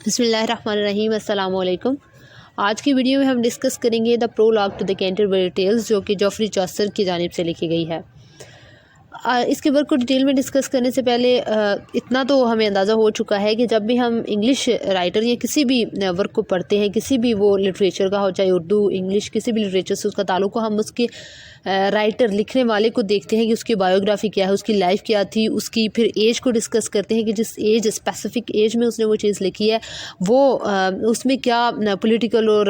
बिस्मिल्लाहिर्रहमानिर्रहीम अस्सलाम वालेकुम। आज की वीडियो में हम डिस्कस करेंगे the prologue to the Canterbury Tales, जो कि जॉफ्री चॉसर की जानिब से लिखी गई है। इसके वर्क को डिटेल में डिस्कस करने से पहले इतना तो हमें अंदाज़ा हो चुका है कि जब भी हम इंग्लिश राइटर या किसी भी वर्क को पढ़ते हैं, किसी भी वो लिटरेचर का हो, चाहे उर्दू इंग्लिश किसी भी लिटरेचर से उसका ताल्लुक हो, हम उसके राइटर लिखने वाले को देखते हैं कि उसकी बायोग्राफी क्या है, उसकी लाइफ क्या थी, उसकी फिर एज को डिस्कस करते हैं कि जिस एज स्पेसिफिक एज में उसने वो चीज़ लिखी है वो उसमें क्या पॉलिटिकल और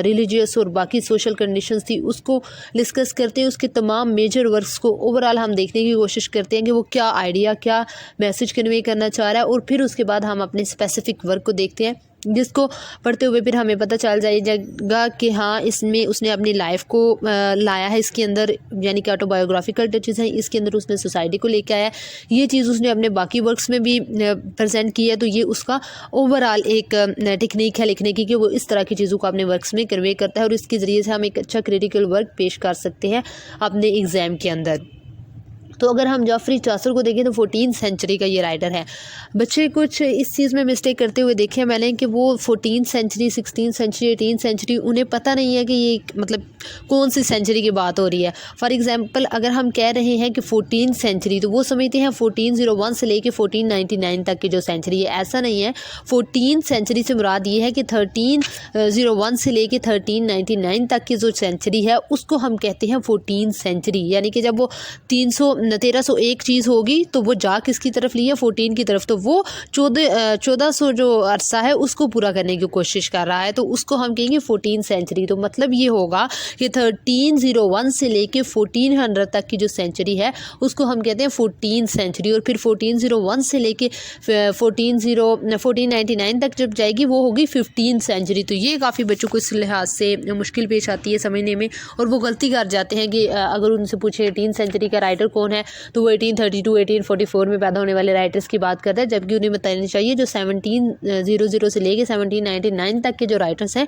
रिलीजियस और बाकी सोशल कंडीशंस थी, उसको डिस्कस करते हैं। उसके तमाम मेजर वर्क्स को ओवरऑल हम देखने की कोशिश करते हैं कि वो क्या आइडिया, क्या मैसेज कन्वे करना चाह रहा है, और फिर उसके बाद हम अपने स्पेसिफिक वर्क को देखते हैं, जिसको पढ़ते हुए फिर हमें पता चल जाएगा कि हाँ, इसमें उसने अपनी लाइफ को लाया है इसके अंदर, यानी कि ऑटोबायोग्राफिकल टचेस हैं इसके अंदर, उसने सोसाइटी को लेकर आया है। ये चीज़ उसने अपने बाकी वर्क्स में भी प्रेजेंट की है, तो ये उसका ओवरऑल एक टेक्निक है लिखने की कि वो इस तरह की चीज़ों को अपने वर्क्स में कन्वे करता है, और इसके ज़रिए से हम एक अच्छा क्रिटिकल वर्क पेश कर सकते हैं अपने एग्ज़ाम के अंदर। तो अगर हम जॉफ्री चॉसर को देखें तो 14th सेंचुरी का ये राइटर है। बच्चे कुछ इस चीज़ में मिस्टेक करते हुए देखे मैंने कि वो 14th century, 16th century, 18th century, उन्हें पता नहीं है कि ये मतलब कौन सी सेंचुरी की बात हो रही है। फॉर एग्जांपल अगर हम कह रहे हैं कि 14th सेंचुरी, तो वो समझते हैं 1401 से लेके 1499 तक की जो सेंचुरी है। ऐसा नहीं है। 14th सेंचुरी से मुराद ये है कि 1301 से लेके 1399 तक की जो सेंचुरी है उसको हम कहते हैं 14th सेंचुरी, यानी कि जब वो 1301 चीज़ होगी तो वो जा किसकी तरफ ली है, 14 की तरफ, तो वो 1400 जो अरसा है उसको पूरा करने की कोशिश कर रहा है, तो उसको हम कहेंगे 14th सेंचुरी। तो मतलब ये होगा कि 1301 से लेके 1400 तक की जो सेंचुरी है उसको हम कहते हैं 14th सेंचुरी, और फिर 1401 से लेके 1499 तक जब जाएगी वो होगी 15th सेंचुरी। तो ये काफ़ी बच्चों को इस लिहाज से मुश्किल पेश आती है समझने में, और वो गलती कर जाते हैं कि अगर उनसे पूछे 18th सेंचुरी का राइटर कौन है तो वो 1832 1844 में पैदा होने वाले राइटर्स की बात करता है, जबकि उन्हें बताना चाहिए जो 1700 से लेके 1799 तक के जो राइटर्स हैं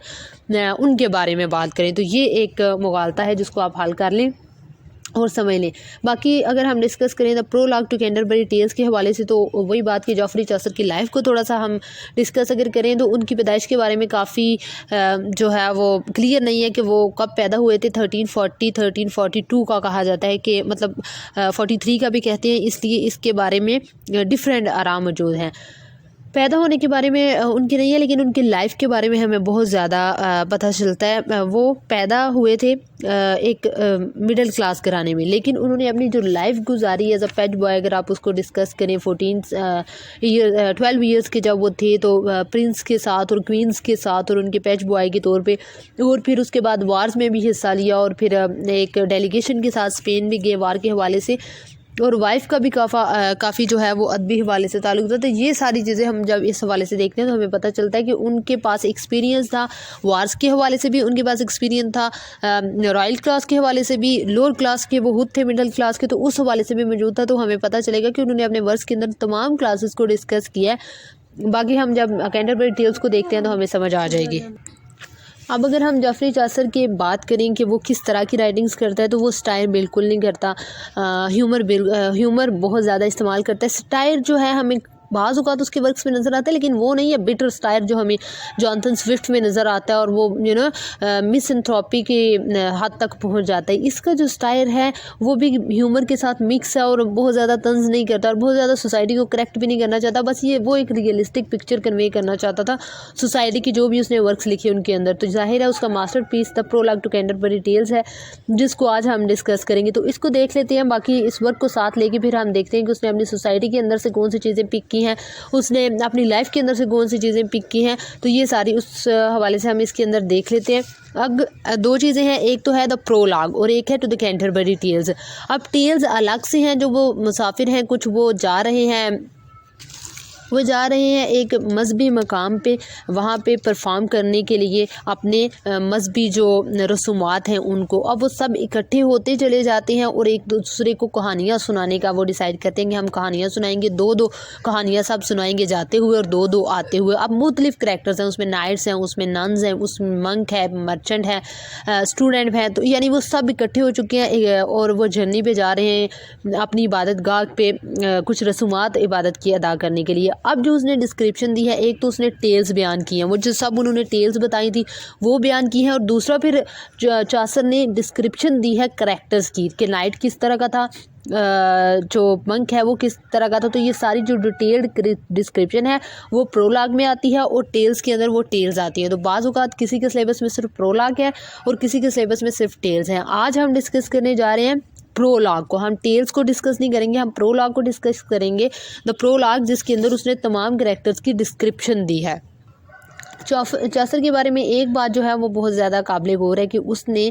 उनके बारे में बात करें। तो ये एक मुगालता है जिसको आप हल कर लें और समझ लें। बाकी अगर हम डिस्कस करें the prologue to Canterbury Tales के हवाले से, तो वही बात कि जॉफ्री चॉसर की लाइफ को थोड़ा सा हम डिस्कस अगर करें तो उनकी पैदाइश के बारे में काफ़ी जो है वो क्लियर नहीं है कि वो कब पैदा हुए थे। 1340 1342 का कहा जाता है कि मतलब 43 का भी कहते हैं, इसलिए इसके बारे में डिफरेंट आराम मौजूद हैं। पैदा होने के बारे में उनकी नहीं है, लेकिन उनकी लाइफ के बारे में हमें बहुत ज़्यादा पता चलता है। वो पैदा हुए थे एक मिडिल क्लास घराने में, लेकिन उन्होंने अपनी जो लाइफ गुजारी एज अ पेट बॉय, अगर आप उसको डिस्कस करें 12 ईयर्स के जब वो थे तो प्रिंस के साथ और क्वींस के साथ और उनके पेट बॉय के तौर पे, और फिर उसके बाद वार्स में भी हिस्सा लिया, और फिर एक डेलीगेशन के साथ स्पेन भी गए वार के हवाले से, और वाइफ का भी काफ़ी जो है वो अदबी हवाले से ताल्लुक था। तो ये सारी चीज़ें हम जब इस हवाले से देखते हैं तो हमें पता चलता है कि उनके पास एक्सपीरियंस था, वार्स के हवाले से भी उनके पास एक्सपीरियंस था, रॉयल क्लास के हवाले से भी, लोअर क्लास के वो खुद थे मिडिल क्लास के, तो उस हवाले से भी मौजूद था। तो हमें पता चलेगा कि उन्होंने अपने वर्क्स के अंदर तमाम क्लासेस को डिस्कस किया है। बाकी हम जब कैंटरबरी टेल्स को देखते हैं तो हमें समझ आ जाएगी। अब अगर हम जॉफ्री चॉसर की बात करें कि वो किस तरह की राइटिंग्स करता है, तो वो स्टाइल बिल्कुल नहीं करता, ह्यूमर बहुत ज़्यादा इस्तेमाल करता है। स्टाइल जो है हमें बाज़ औक़ात उसके वर्क्स में नज़र आता है, लेकिन वो नहीं है बिटर स्टाइल जो हमें जॉनसन स्विफ्ट में नज़र आता है, और वो मिसएंथ्रोपी के हद तक पहुंच जाता है। इसका जो स्टाइल है वो भी ह्यूमर के साथ मिक्स है, और बहुत ज़्यादा तंज नहीं करता, और बहुत ज़्यादा सोसाइटी को करेक्ट भी नहीं करना चाहता। बस ये वो एक रियलिस्टिक पिक्चर कन्वे करना चाहता था सोसाइटी की, जो भी उसने वर्क्स लिखे उनके अंदर। तो जाहिर है उसका masterpiece the prologue to Canterbury Tales है, जिसको आज हम डिस्कस करेंगे। तो इसको देख लेते हैं। बाकी इस वर्क को साथ लेके फिर हम देखते हैं कि उसने अपनी सोसाइटी के अंदर से कौन सी चीज़ें पिक की हैं, उसने अपनी लाइफ के अंदर से कौन सी चीज़ें पिक की हैं। तो ये सारी उस हवाले से हम इसके अंदर देख लेते हैं। अब दो चीज़ें हैं, एक तो है द प्रोलॉग और एक है टू द कैंटरबरी टेल्स। अब टेल्स अलग से हैं, जो वो मुसाफिर हैं, कुछ वो जा रहे हैं एक मजहबी मकाम पे, वहाँ पे परफॉर्म करने के लिए अपने मजहबी जो रसूमात हैं उनको। अब वो सब इकट्ठे होते चले जाते हैं और एक दूसरे को कहानियाँ सुनाने का वो डिसाइड करते हैं कि हम कहानियाँ सुनाएंगे, दो कहानियाँ सब सुनाएंगे जाते हुए और दो आते हुए। अब मुख्तलिफ करैक्टर्स हैं, उसमें नाइट्स हैं, उसमें नन्स हैं, उसमें मंक है, मर्चेंट है, स्टूडेंट हैं। तो यानी वो सब इकट्ठे हो चुके हैं और वो जर्नी पे जा रहे हैं अपनी इबादत गाह पे कुछ रसूमात इबादत की अदा करने के लिए। अब जो उसने डिस्क्रिप्शन दी है, एक तो उसने टेल्स बयान की हैं, वो जो सब उन्होंने टेल्स बताई थी वो बयान की हैं, और दूसरा फिर चासर ने डिस्क्रिप्शन दी है करैक्टर्स की कि नाइट किस तरह का था, जो मंक है वो किस तरह का था। तो ये सारी जो डिटेल्ड डिस्क्रिप्शन है वो प्रोलॉग में आती है, और टेल्स के अंदर वो टेल्स आती है। तो बाज़ औक़ात किसी के सिलेबस में सिर्फ प्रोलॉग है और किसी के सिलेबस में सिर्फ टेल्स हैं। आज हम डिस्कस करने जा रहे हैं प्रोलॉग को। हम टेल्स को डिस्कस नहीं करेंगे, हम प्रोलॉग को डिस्कस करेंगे। द प्रोलॉग, जिसके अंदर उसने तमाम कैरेक्टर्स की डिस्क्रिप्शन दी है। चासर के बारे में एक बात जो है वो बहुत ज़्यादा काबिल गौर है कि उसने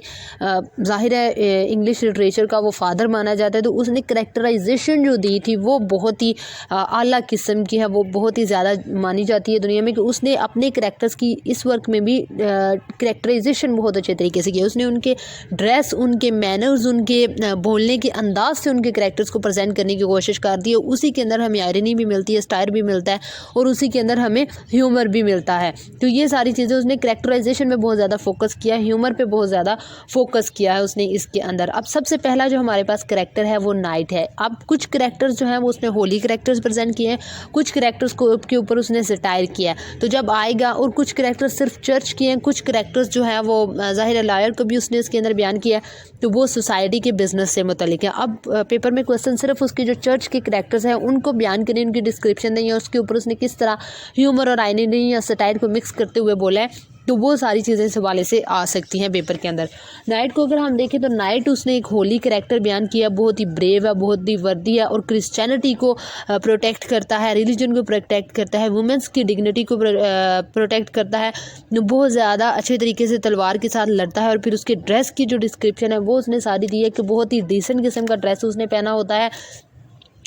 ज़ाहिर है इंग्लिश लिटरेचर का वो फादर माना जाता है, तो उसने करैक्टराइजेशन जो दी थी वो बहुत ही आला किस्म की है, वो बहुत ही ज़्यादा मानी जाती है दुनिया में, कि उसने अपने करैक्टर्स की इस वर्क में भी करैक्टराइजेशन बहुत अच्छे तरीके से किया। उसने उनके ड्रेस, उनके मैनर्स, उनके बोलने के अंदाज से उनके करैक्टर्स को प्रेजेंट करने की कोशिश करती है। उसी के अंदर हमें आयरनी भी मिलती है, स्टायर भी मिलता है, और उसी के अंदर हमें ह्यूमर भी मिलता है। तो ये सारी चीज़ें उसने करैक्टराइजेशन में बहुत ज़्यादा फोकस किया, ह्यूमर पे बहुत ज़्यादा फोकस किया है उसने इसके अंदर। अब सबसे पहला जो हमारे पास करैक्टर है वो नाइट है। अब कुछ करैक्टर्स जो हैं वो उसने होली करैक्टर्स प्रेजेंट किए हैं, कुछ करैक्टर्स को के ऊपर उसने सटायर किया है। तो जब आएगा, और कुछ करैक्टर्स सिर्फ चर्च किए हैं, कुछ करैक्टर्स जो हैं वो ज़ाहिर लायर को भी उसने इसके अंदर बयान किया है, तो वो सोसाइटी के बिजनेस से मुतल्लिक है। अब पेपर में क्वेश्चन सिर्फ उसके जो चर्च के करैक्टर्स हैं उनको बयान करें, उनकी डिस्क्रिप्शन दें, या उसके ऊपर उसने किस तरह ह्यूमर और आयरनी या सटायर को मिक्स करते हुए बोला है, तो वो सारी चीज़ें इस हवाले से आ सकती हैं पेपर के अंदर। नाइट को अगर हम देखें तो नाइट उसने एक होली करैक्टर बयान किया, बहुत ही ब्रेव है, बहुत ही वर्दी है, और क्रिश्चियनिटी को प्रोटेक्ट करता है, रिलीजन को प्रोटेक्ट करता है, वुमेंस की डिग्निटी को प्रोटेक्ट करता है, बहुत ज़्यादा अच्छे तरीके से तलवार के साथ लड़ता है। और फिर उसके ड्रेस की जो डिस्क्रिप्शन है वो उसने सारी दी है कि बहुत ही डिसेंट किस्म का ड्रेस उसने पहना होता है,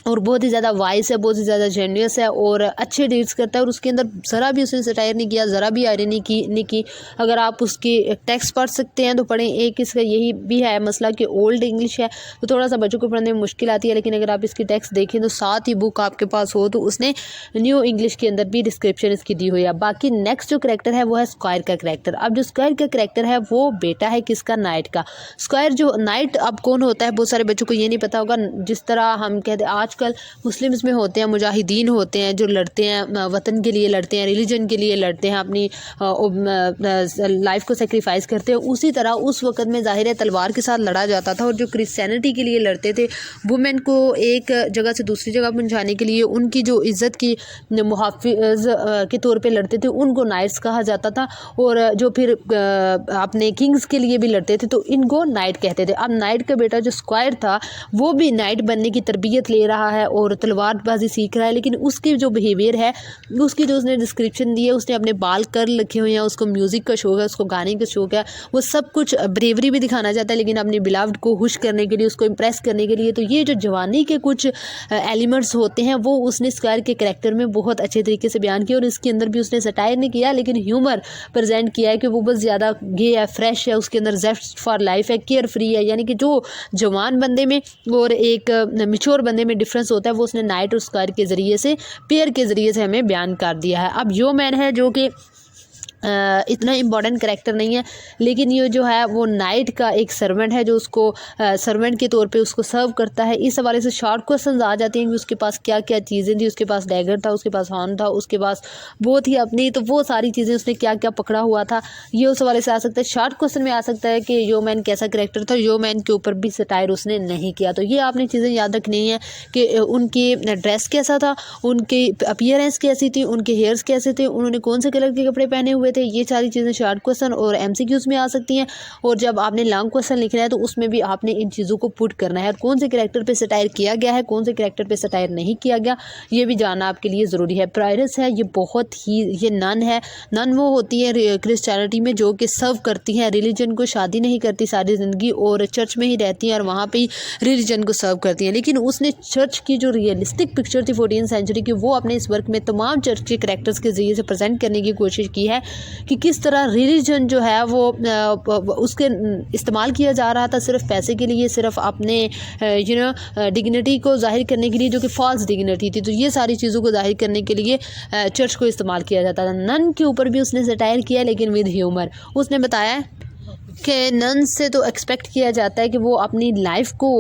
और बहुत ही ज़्यादा वाइस है, बहुत ही ज़्यादा जेन्युइस है, और अच्छे डील्स करता है। और उसके अंदर ज़रा भी उसने सटायर नहीं किया, ज़रा भी आयरनी नहीं की। अगर आप उसकी टेक्स्ट पढ़ सकते हैं तो पढ़ें। एक इसका यही भी है मसला कि ओल्ड इंग्लिश है तो थोड़ा सा बच्चों को पढ़ने में मुश्किल आती है, लेकिन अगर आप इसकी टेक्स्ट देखें तो साथ ही बुक आपके पास हो तो उसने न्यू इंग्लिश के अंदर भी डिस्क्रिप्शन इसकी दी हुई है। बाकी नेक्स्ट जो करैक्टर है वो है स्क्वायर का करैक्टर। अब जो स्क्वायर का करैक्टर है वो बेटा है किसका? नाइट का। स्क्वायर जो नाइट अब कौन होता है, बहुत सारे बच्चों को ये नहीं पता होगा। जिस तरह हम कहते हैं आजकल मुस्लिम में होते हैं, मुजाहिदीन होते हैं जो लड़ते हैं, वतन के लिए लड़ते हैं, रिलीजन के लिए लड़ते हैं, अपनी लाइफ को सेक्रीफाइस करते हैं। उसी तरह उस वक़्त में ज़ाहिर है तलवार के साथ लड़ा जाता था। और जो क्रिश्चियनिटी के लिए लड़ते थे, वुमेन को एक जगह से दूसरी जगह पहुंचाने के लिए, उनकी जो इज़्ज़त की मुहाफ़िज़ के तौर पे लड़ते थे, उनको नाइट्स कहा जाता था। और जो फिर अपने किंग्स के लिए भी लड़ते थे तो इनको नाइट कहते थे। अब नाइट का बेटा जो स्क्वायर था वो भी नाइट बनने की तरबियत ले रहा है और तलवारबाजी सीख रहा है, लेकिन उसकी जो बिहेवियर है, उसकी जो उसने डिस्क्रिप्शन दी है, उसने अपने बाल कर रखे हुए हैं, उसको म्यूज़िक का शौक है, उसको गाने का शौक है, वो सब कुछ ब्रेवरी भी दिखाना चाहता है, लेकिन अपनी बिलाव्ड को खुश करने के लिए, उसको इम्प्रेस करने के लिए। तो ये जो जवानी के कुछ एलिमेंट्स होते हैं वो उसने स्क्वायर के करैक्टर में बहुत अच्छे तरीके से बयान किया। और इसके अंदर भी उसने सटायर नहीं किया, लेकिन ह्यूमर प्रेजेंट किया है कि वो बस ज़्यादा गे है, फ्रेश है, उसके अंदर ज़ेस्ट फॉर लाइफ है, केयर फ्री है। यानी कि जो जवान बंदे में और एक मैच्योर बंदे में डिफरेंस होता है वो उसने नाइट और स्क्वायर के ज़रिए से, पेयर के ज़रिए से हमें बयान कर दिया है। अब यो मैन है जो कि इतना इम्पॉर्टेंट करैक्टर नहीं है, लेकिन ये जो है वो नाइट का एक सर्वेंट है जो उसको सर्वेंट के तौर पे उसको सर्व करता है। इस हवाले से शॉर्ट क्वेश्चंस आ जाते हैं कि उसके पास क्या क्या चीज़ें थी। उसके पास डैगर था, उसके पास हॉर्न था, उसके पास बहुत ही अपनी, तो वो सारी चीज़ें उसने क्या क्या पकड़ा हुआ था, ये उस हवाले से आ सकता है। शॉर्ट क्वेश्चन में आ सकता है कि यो मैन कैसा करैक्टर था, यो मैन के ऊपर भी सटायर उसने नहीं किया। तो ये आपने चीज़ें याद रखनी है कि उनकी ड्रेस कैसा था, उनकी अपीयरेंस कैसी थी, उनके हेयर्स कैसे थे, उन्होंने कौन से कलर के कपड़े पहने हुए थे। ये सारी चीज़ें शॉर्ट क्वेश्चन और एमसीक्यूज़ में आ सकती हैं। और जब आपने लॉन्ग क्वेश्चन लिखना है तो उसमें भी आपने इन चीज़ों को पुट करना है, और कौन से करैक्टर पे सटायर किया गया है, कौन से करैक्टर पे सटायर नहीं किया गया, ये भी जानना आपके लिए ज़रूरी है। प्रायरस है, ये बहुत ही, ये नन है। नन वो होती है क्रिश्चियनिटी में जो कि सर्व करती हैं रिलीजन को, शादी नहीं करती सारी ज़िंदगी और चर्च में ही रहती हैं और वहाँ पर ही रिलीजन को सर्व करती हैं। लेकिन उसने चर्च की जो रियलिस्टिक पिक्चर थी 14वीं सेंचुरी की, वो अपने इस वर्क में तमाम चर्च के करैक्टर्स के ज़रिए से प्रेजेंट करने की कोशिश की है कि किस तरह रिलीजन जो है वो उसके इस्तेमाल किया जा रहा था सिर्फ पैसे के लिए, सिर्फ अपने डिग्निटी को जाहिर करने के लिए, जो कि फॉल्स डिग्निटी थी। तो ये सारी चीज़ों को जाहिर करने के लिए चर्च को इस्तेमाल किया जाता था। नन के ऊपर भी उसने सटायर किया, लेकिन विद ह्यूमर। उसने बताया कि नन से तो एक्सपेक्ट किया जाता है कि वो अपनी लाइफ को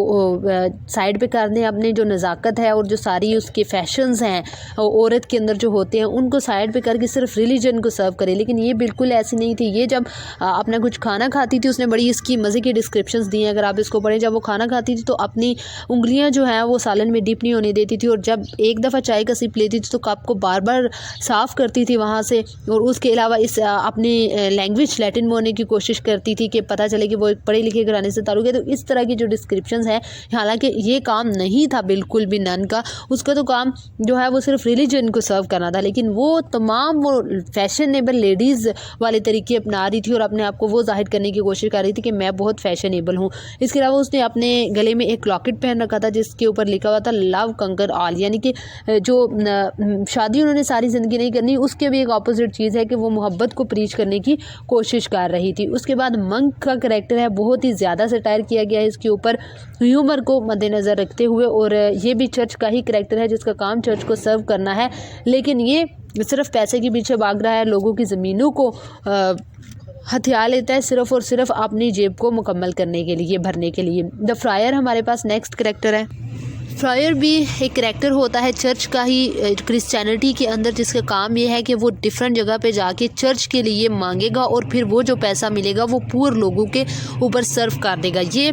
साइड पे कर दें, अपनी जो नज़ाकत है और जो सारी उसके फैशंस हैं औरत के अंदर जो होते हैं उनको साइड पे करके सिर्फ रिलीजन को सर्व करे। लेकिन ये बिल्कुल ऐसी नहीं थी। ये जब अपना कुछ खाना खाती थी, उसने बड़ी इसकी मज़े की डिस्क्रिप्शंस दी हैं, अगर आप इसको पढ़ें। जब वो खाना खाती थी तो अपनी उंगलियाँ जो हैं वो सालन में डिप नहीं होने देती थी, और जब एक दफ़ा चाय का सिप लेती थी तो कप को बार बार साफ़ करती थी वहाँ से। और उसके अलावा इस अपनी लैंग्वेज लैटिन में होने की कोशिश करती थी कि पता चले कि वो एक पढ़े लिखे घराने से ताल्लुक़ है। तो इस तरह की जो डिस्क्रिप्शंस हैं, हालांकि ये काम नहीं था बिल्कुल भी नन का, उसका तो काम जो है वो सिर्फ रिलीजन को सर्व करना था। लेकिन वो तमाम वो फैशनेबल लेडीज़ वाले तरीके अपना रही थी और अपने आप को वो जाहिर करने की कोशिश कर रही थी कि मैं बहुत फैशनेबल हूँ। इसके अलावा उसने अपने गले में एक लॉकेट पहन रखा था जिसके ऊपर लिखा हुआ था लव कंकर ऑल, यानी कि जो शादी उन्होंने सारी ज़िंदगी नहीं करनी, उसके भी एक अपोजिट चीज़ है कि वो मोहब्बत को प्रीच करने की कोशिश कर रही थी। उसके बाद मंक का करैक्टर है, बहुत ही ज़्यादा सटायर किया गया है इसके ऊपर ह्यूमर को मद्देनज़र रखते हुए, और ये भी चर्च का ही करैक्टर है जिसका काम चर्च को सर्व करना है। लेकिन ये सिर्फ पैसे के पीछे भाग रहा है, लोगों की ज़मीनों को हथियार लेता है सिर्फ और सिर्फ अपनी जेब को मुकम्मल करने के लिए, भरने के लिए। द फ्रायर हमारे पास नेक्स्ट करैक्टर है। फ्रायर भी एक करैक्टर होता है चर्च का ही क्रिश्चियनिटी के अंदर, जिसका काम ये है कि वो डिफरेंट जगह पे जाके चर्च के लिए मांगेगा और फिर वो जो पैसा मिलेगा वो पूर लोगों के ऊपर सर्व कर देगा। ये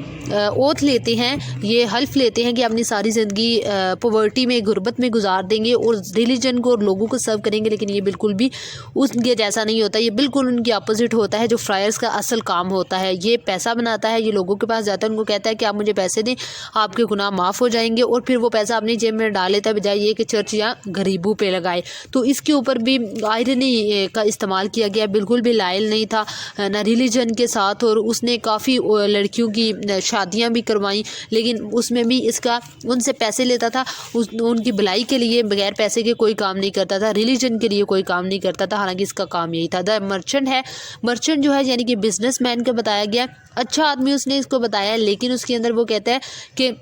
ओथ लेते हैं, ये हल्फ लेते हैं कि अपनी सारी ज़िंदगी पॉवर्टी में, गुर्बत में गुजार देंगे और रिलीजन को और लोगों को सर्व करेंगे। लेकिन ये बिल्कुल भी उसके जैसा नहीं होता, ये बिल्कुल उनके अपोजिट होता है जो फ्रायर्स का असल काम होता है। ये पैसा बनाता है, ये लोगों के पास जाता है, उनको कहता है कि आप मुझे पैसे दें, आपके गुनाह माफ़ हो जाएंगे, और फिर वो पैसा अपनी जेब में डाल लेता है, बजाय ये कि चर्च या गरीबों पे लगाए। तो इसके ऊपर भी आयरनी का इस्तेमाल किया गया, बिल्कुल भी लायल नहीं था ना रिलीजन के साथ, और उसने काफ़ी लड़कियों की शादियां भी करवाई, लेकिन उसमें भी इसका उनसे पैसे लेता था, उनकी भलाई के लिए बगैर पैसे के कोई काम नहीं करता था, रिलीजन के लिए कोई काम नहीं करता था, हालांकि इसका काम यही था। द मर्चेंट है, मर्चेंट जो है यानी कि बिजनेसमैन का बताया गया, अच्छा आदमी उसने इसको बताया, लेकिन उसके अंदर वो कहता है कि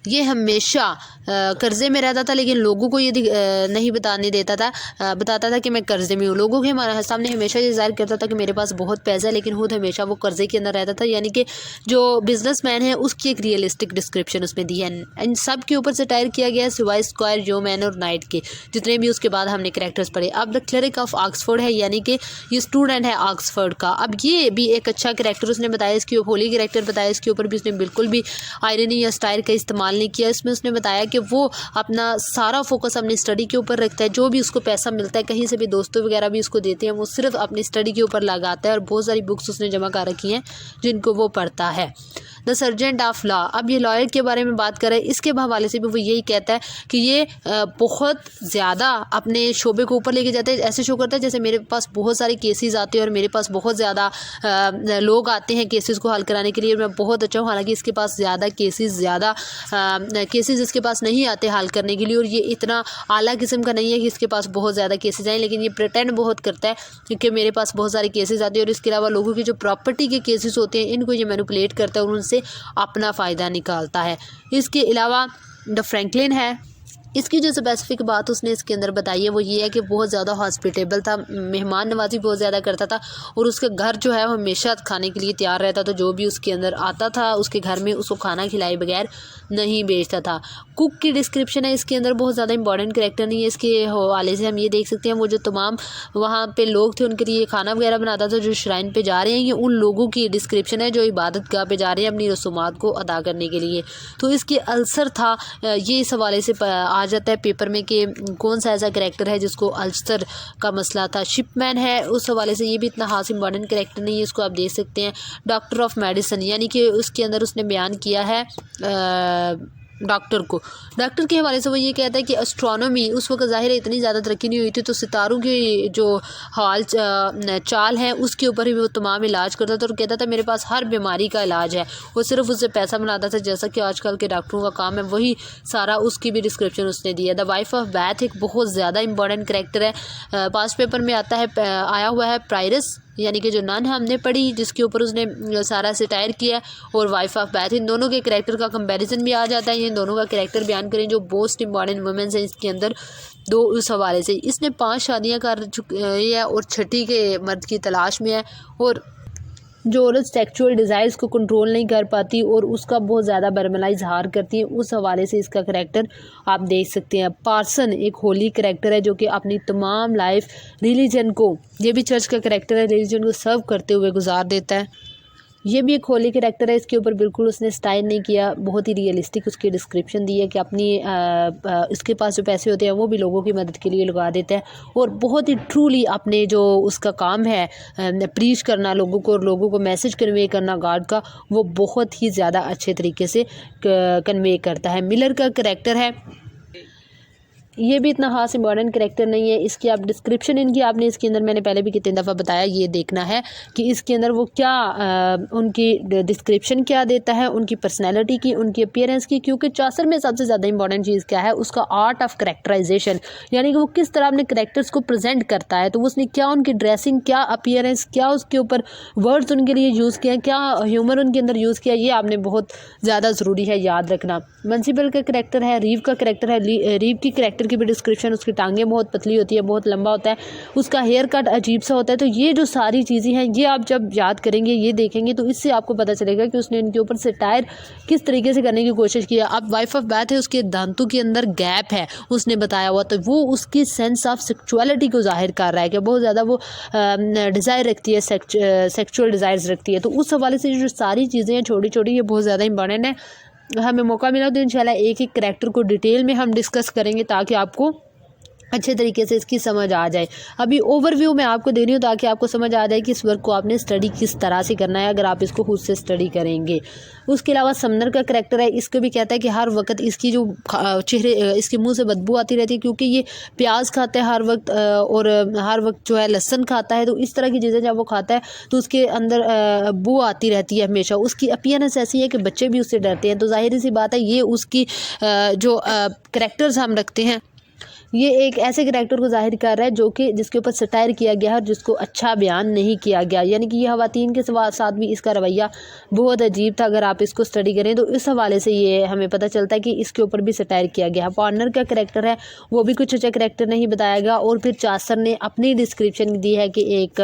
ये हमेशा कर्ज़े में रहता था, लेकिन लोगों को ये नहीं बताने देता था, बताता था कि मैं कर्ज़े में हूँ। लोगों के हमारे सामने हमेशा ये ज़ाहिर करता था कि मेरे पास बहुत पैसा है, लेकिन खुद हमेशा वो कर्ज़े के अंदर रहता था। यानी कि जो बिजनेसमैन है उसकी एक रियलिस्टिक डिस्क्रिप्शन उसमें दी है। इन सब के ऊपर से टायर किया गया है, सिवाय स्क्वायर, जो मैन और नाइट के, जितने भी उसके बाद हमने करैक्टर्स पढ़े। अब द क्लरिक ऑफ ऑक्सफोर्ड है, यानी कि ये स्टूडेंट है ऑक्सफोर्ड का। अब ये भी एक अच्छा करैक्टर उसने बताया, इसके होली करैक्टर बताया, इसके ऊपर भी उसने बिल्कुल भी आयरनी या स्टाइल का इस्तेमाल नहीं किया। इसमें उसने बताया कि वो अपना सारा फोकस अपनी स्टडी के ऊपर रखता है, जो भी उसको पैसा मिलता है, कहीं से भी दोस्तों वगैरह भी उसको देते हैं, वो सिर्फ अपनी स्टडी के ऊपर लगाता है, और बहुत सारी बुक्स उसने जमा कर रखी हैं जिनको वो पढ़ता है। द सर्जेंट ऑफ लॉ, अब ये लॉयर के बारे में बात करें, इसके हवाले से भी वो यही कहता है कि ये बहुत ज़्यादा अपने शोबे को ऊपर लेके जाता है, ऐसे शो करता है जैसे मेरे पास बहुत सारे केसेस आते हैं और मेरे पास बहुत ज़्यादा लोग आते हैं केसेस को हल कराने के लिए, मैं बहुत अच्छा हूँ। हालांकि इसके पास ज़्यादा केसेस इसके पास नहीं आते हल करने के लिए, और ये इतना आला किस्म का नहीं है कि इसके पास बहुत ज़्यादा केसेस आए, लेकिन ये प्रिटेंड बहुत करता है क्योंकि मेरे पास बहुत सारे केसेस आते हैं। और इसके अलावा लोगों की जो प्रॉपर्टी के केसेस होते हैं इनको ये मैनिपुलेट करता है और उनसे अपना फ़ायदा निकालता है। इसके अलावा द फ्रैंकलिन है, इसकी जो स्पेसिफिक बात उसने इसके अंदर बताई है वो ये है कि बहुत ज़्यादा हॉस्पिटेबल था, मेहमान नवाजी बहुत ज़्यादा करता था, और उसका घर जो है वो हमेशा खाने के लिए तैयार रहता था, जो भी उसके अंदर आता था उसके घर में उसको खाना खिलाए बगैर नहीं बेचता था। कुक की डिस्क्रिप्शन है इसके अंदर, बहुत ज़्यादा इंपॉर्टेंट करैक्टर नहीं है। इसके हवाले से हम ये देख सकते हैं वो जो तमाम वहाँ पे लोग थे उनके लिए खाना वगैरह बनाता था, जो श्राइन पे जा रहे हैं ये उन लोगों की डिस्क्रिप्शन है जो इबादत गाह पे जा रहे हैं अपनी रसूमात को अदा करने के लिए। तो इसके अल्सर था, ये इस हवाले से आ जाता है पेपर में कि कौन सा ऐसा करैक्टर है जिसको अल्सर का मसला था। शिपमैन है, उस हवाले से ये भी इतना खास इंपॉर्टेंट करैक्टर नहीं है, इसको आप देख सकते हैं। डॉक्टर ऑफ मेडिसिन, यानी कि उसके अंदर उसने बयान किया है डॉक्टर के हवाले से वो ये कहता है कि एस्ट्रोनॉमी उस वक्त ज़ाहिर है इतनी ज़्यादा तरक्की नहीं हुई थी, तो सितारों की जो चाल है उसके ऊपर ही वो तमाम इलाज करता था और कहता था मेरे पास हर बीमारी का इलाज है। वो सिर्फ उससे पैसा बनाता था, जैसा कि आजकल के डॉक्टरों का काम है, वही सारा उसकी भी डिस्क्रिप्शन उसने दी है। द वाइफ ऑफ बैथ एक बहुत ज़्यादा इंपॉर्टेंट करैक्टर है, पास्ट पेपर में आया हुआ है। प्राइरस यानी कि जो नन है हमने पढ़ी, जिसके ऊपर उसने सारा सिटायर किया, और वाइफ ऑफ बैथ, इन दोनों के करैक्टर का कंपैरिजन भी आ जाता है। इन दोनों का करैक्टर बयान करें जो मोस्ट इंपॉर्टेंट वुमेन्स हैं इसके अंदर दो, उस हवाले से इसने 5 शादियां कर चुकी है और छठी के मर्द की तलाश में है। और जो औरत सेक्सुअल डिज़ायर्स को कंट्रोल नहीं कर पाती और उसका बहुत ज़्यादा बरमला इजहार करती है, उस हवाले से इसका करैक्टर आप देख सकते हैं। पार्सन एक होली करैक्टर है जो कि अपनी तमाम लाइफ रिलीजन को, ये भी चर्च का करैक्टर है, रिलीजन को सर्व करते हुए गुजार देता है। ये भी एक होली करैक्टर है, इसके ऊपर बिल्कुल उसने स्टाइल नहीं किया, बहुत ही रियलिस्टिक उसकी डिस्क्रिप्शन दी है कि अपनी इसके पास जो पैसे होते हैं वो भी लोगों की मदद के लिए लगा देता है और बहुत ही ट्रूली अपने जो उसका काम है प्रीच करना लोगों को और लोगों को मैसेज कन्वे करना गॉड का, वो बहुत ही ज़्यादा अच्छे तरीके से कन्वे करता है। मिलर का करैक्टर है, ये भी इतना खास इंपॉर्टेंट करैक्टर नहीं है। इसकी आप डिस्क्रिप्शन इनकी आपने इसके अंदर मैंने पहले भी कितनी दफ़ा बताया, ये देखना है कि इसके अंदर वो क्या उनकी डिस्क्रिप्शन क्या देता है, उनकी पर्सनैलिटी की, उनकी अपीयरेंस की। क्योंकि चासर में सबसे ज़्यादा इंपॉर्टेंट चीज़ क्या है, उसका आर्ट ऑफ करैक्टराइजेशन, यानी कि वो किस तरह अपने करैक्टर्स को प्रेजेंट करता है। तो उसने क्या उनकी ड्रेसिंग, क्या अपीयरेंस, क्या उसके ऊपर वर्ड्स उनके लिए यूज़ किया, क्या ह्यूमर उनके अंदर यूज़ किया, ये आपने बहुत ज़्यादा ज़रूरी है याद रखना। मन्सिबल का करैक्टर है, रीव का करैक्टर है। रीव की करैक्टर की भी डिस्क्रिप्शन, उसकी टांगें बहुत पतली होती है, बहुत लंबा होता है, उसका हेयर कट अजीब सा होता है। तो ये जो सारी चीज़ें हैं ये आप जब याद करेंगे, ये देखेंगे, तो इससे आपको पता चलेगा कि उसने इनके ऊपर सटायर किस तरीके से करने की कोशिश की है। अब वाइफ ऑफ बैथ है, उसके दांतों के अंदर गैप है उसने बताया हुआ, तो वो उसकी सेंस ऑफ सेक्चुअलिटी को जाहिर कर रहा है कि बहुत ज़्यादा वो डिज़ायर रखती है, सेक्चुअल डिज़ायर्स रखती है। तो उस हवाले से जो सारी चीज़ें हैं छोटी छोटी, ये बहुत ज़्यादा इंपॉर्टेंट है। हमें मौका मिला तो इंशाल्लाह एक एक करैक्टर को डिटेल में हम डिस्कस करेंगे ताकि आपको अच्छे तरीके से इसकी समझ आ जाए। अभी ओवरव्यू मैं आपको दे रही हूँ ताकि आपको समझ आ जाए कि इस वर्क को आपने स्टडी किस तरह से करना है अगर आप इसको खुद से स्टडी करेंगे। उसके अलावा समनर का करैक्टर है, इसको भी कहता है कि हर वक्त इसकी जो चेहरे, इसके मुंह से बदबू आती रहती है क्योंकि ये प्याज खाता है हर वक्त और हर वक्त जो है लहसुन खाता है। तो इस तरह की चीज़ें जब वो खाता है तो उसके अंदर बू आती रहती है हमेशा। उसकी अपीयरेंस ऐसी है कि बच्चे भी उससे डरते हैं। तो जाहिर सी बात है ये उसकी जो करैक्टर्स हम रखते हैं, ये एक ऐसे करैक्टर को जाहिर कर रहा है जो कि जिसके ऊपर सटायर किया गया है और जिसको अच्छा बयान नहीं किया गया, यानी कि ये खवातीन के साथ भी इसका रवैया बहुत अजीब था। अगर आप इसको स्टडी करें तो इस हवाले से ये हमें पता चलता है कि इसके ऊपर भी सटायर किया गया है। पार्टनर का करैक्टर है, वो भी कुछ अच्छा करैक्टर नहीं बताया गया। और फिर चासर ने अपनी डिस्क्रिप्शन दी है कि एक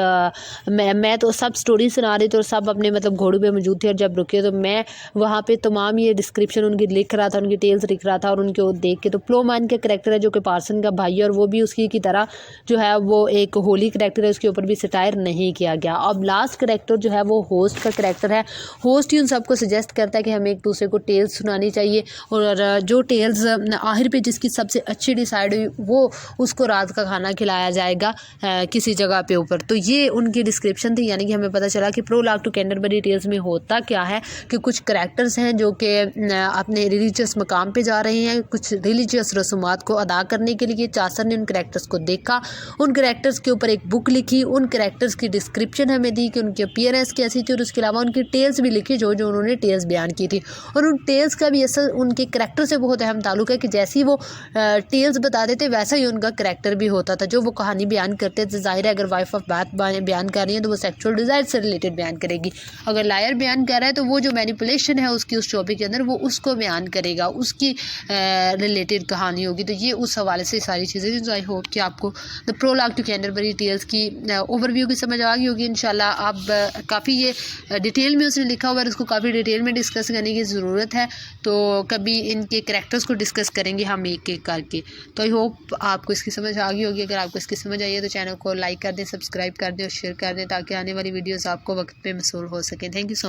मैं तो सब स्टोरी सुना रही थी और सब अपने मतलब घोड़ों पे मौजूद थे और जब रुके तो मैं वहाँ पे तमाम ये डिस्क्रिप्शन उनकी लिख रहा था, उनकी टेल्स लिख रहा था और उनके देख के। तो प्लोमैन का करैक्टर है जो कि पार्सन का भाई है और वो भी उसकी की तरह जो है वो एक होली करैक्टर है, उसके ऊपर भी सटायर नहीं किया गया। अब लास्ट करैक्टर जो है वो होस्ट का करैक्टर है। होस्ट ही उन सबको सजेस्ट करता है कि हमें एक दूसरे को टेल्स सुनानी चाहिए और जो टेल्स आखिर पे जिसकी सबसे अच्छी डिसाइड हुई वो उसको रात का खाना खिलाया जाएगा किसी जगह पे ऊपर। तो ये उनकी डिस्क्रिप्शन थी, यानी कि हमें पता चला कि प्रोलॉग टू कैंटरबरी टेल्स में होता क्या है कि कुछ करैक्टर्स हैं जो कि अपने रिलीजियस मकाम पे जा रहे हैं, कुछ रिलीजियस रसूमात को अदा करने के लिए। चासर ने उन करैक्टर्स को देखा, उन करैक्टर्स के ऊपर एक बुक लिखी, उन करैक्टर्स की डिस्क्रिप्शन हमें दी कि उनकी अपीयरेंस कैसी थी और उसके अलावा उनकी टेल्स भी लिखी जो उन्होंने टेल्स बयान की थी। और उन टेल्स का भी असल उनके करैक्टर से बहुत अहम ताल्लुक है कि जैसी वो टेल्स बता देते वैसा ही उनका करैक्टर भी होता था। जो वो कहानी बयान करते थे, जाहिर है अगर वाइफ ऑफ बैथ बयान कर रही है तो वो सेक्सुअल डिज़ायर से रिलेटेड बयान करेगी, अगर लायर बयान कर रहा है तो वो जो मैनिपुलेशन है उसकी उस टॉपिक के अंदर वो उसको बयान करेगा, उसकी रिलेटेड कहानी होगी। तो ये उस हवाले से सारी चीज़ें। आई होप कि आपको the prologue to Canterbury Tales की ओवरव्यू की समझ आ गई होगी इंशाल्लाह। अब काफ़ी ये डिटेल में उसने लिखा हुआ है, उसको काफ़ी डिटेल में डिस्कस करने की ज़रूरत है। तो कभी इनके करैक्टर्स को डिस्कस करेंगे हम एक एक करके। तो आई होप आपको इसकी समझ आ गई होगी। अगर आपको इसकी समझ आई है तो चैनल को लाइक कर दें, सब्सक्राइब कर दें और शेयर कर दें ताकि आने वाली वीडियोज़ आपको वक्त पे मसूल हो सके। Thank you so much.